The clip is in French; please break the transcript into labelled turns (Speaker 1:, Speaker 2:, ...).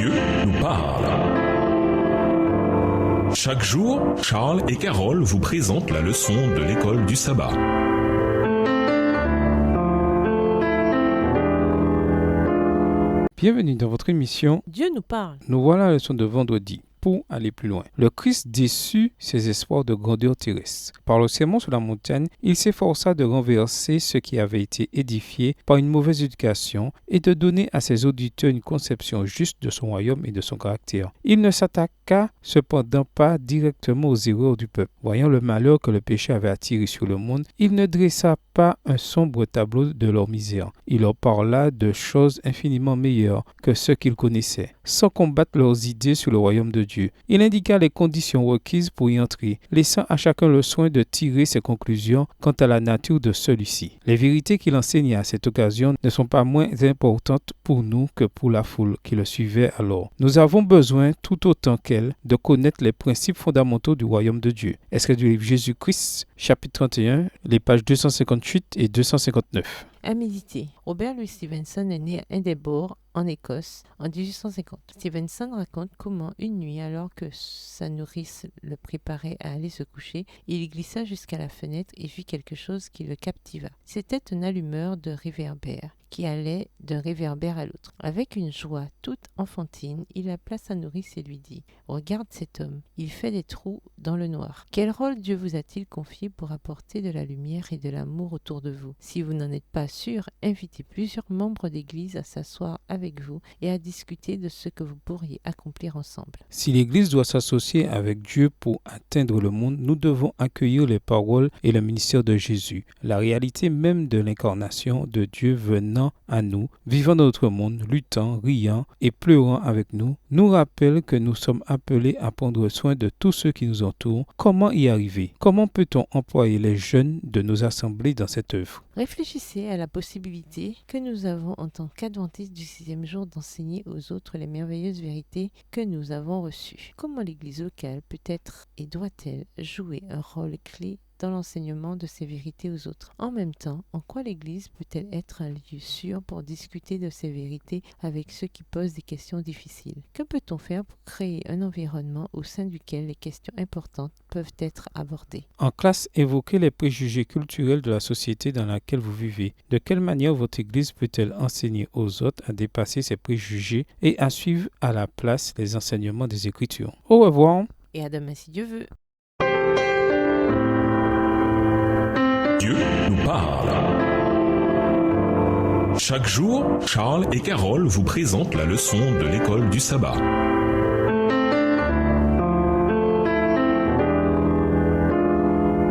Speaker 1: Dieu nous parle. Chaque jour, Charles et Carole vous présentent la leçon de l'école du sabbat.
Speaker 2: Bienvenue dans votre émission
Speaker 3: Dieu nous parle.
Speaker 2: Nous voilà à la leçon de vendredi. Pour aller plus loin. Le Christ déçut ses espoirs de grandeur terrestre. Par le sermon sur la montagne, il s'efforça de renverser ce qui avait été édifié par une mauvaise éducation et de donner à ses auditeurs une conception juste de son royaume et de son caractère. Il ne s'attaqua cependant pas directement aux erreurs du peuple. Voyant le malheur que le péché avait attiré sur le monde, il ne dressa pas un sombre tableau de leur misère. Il leur parla de choses infiniment meilleures que ceux qu'ils connaissaient, sans combattre leurs idées sur le royaume de Dieu. Il indiqua les conditions requises pour y entrer, laissant à chacun le soin de tirer ses conclusions quant à la nature de celui-ci. Les vérités qu'il enseigna à cette occasion ne sont pas moins importantes pour nous que pour la foule qui le suivait alors. Nous avons besoin, tout autant qu'elle, de connaître les principes fondamentaux du royaume de Dieu. Extrait du livre Jésus-Christ, chapitre 31, les pages 258 et 259.
Speaker 3: À méditer. Robert Louis Stevenson est né à Edinburgh, en Écosse, en 1850. Stevenson raconte comment, une nuit, alors que sa nourrice le préparait à aller se coucher, il glissa jusqu'à la fenêtre et vit quelque chose qui le captiva. C'était un allumeur de réverbère qui allait d'un réverbère à l'autre. Avec une joie toute enfantine, il appela sa nourrice et lui dit « Regarde cet homme, il fait des trous dans le noir. Quel rôle Dieu vous a-t-il confié pour apporter de la lumière et de l'amour autour de vous? Si vous n'en êtes pas sûr, invitez plusieurs membres d'église à s'asseoir avec vous et à discuter de ce que vous pourriez accomplir ensemble. »
Speaker 2: Si l'Église doit s'associer avec Dieu pour atteindre le monde, nous devons accueillir les paroles et le ministère de Jésus, la réalité même de l'incarnation de Dieu venant à nous, vivant dans notre monde, luttant, riant et pleurant avec nous, nous rappelle que nous sommes appelés à prendre soin de tous ceux qui nous entourent. Comment y arriver? Comment peut-on employer les jeunes de nos assemblées dans cette œuvre?
Speaker 3: Réfléchissez à la possibilité que nous avons en tant qu'adventistes du 6e jour d'enseigner aux autres les merveilleuses vérités que nous avons reçues. Comment l'Église locale peut-être et doit-elle jouer un rôle clé dans l'enseignement de ces vérités aux autres? En même temps, en quoi l'Église peut-elle être un lieu sûr pour discuter de ces vérités avec ceux qui posent des questions difficiles? Que peut-on faire pour créer un environnement au sein duquel les questions importantes peuvent être abordées?
Speaker 2: En classe, évoquez les préjugés culturels de la société dans laquelle vous vivez. De quelle manière votre Église peut-elle enseigner aux autres à dépasser ces préjugés et à suivre à la place les enseignements des Écritures? Au revoir.
Speaker 3: Et à demain si Dieu veut.
Speaker 1: Dieu nous parle. Chaque jour, Charles et Carole vous présentent la leçon de l'école du sabbat.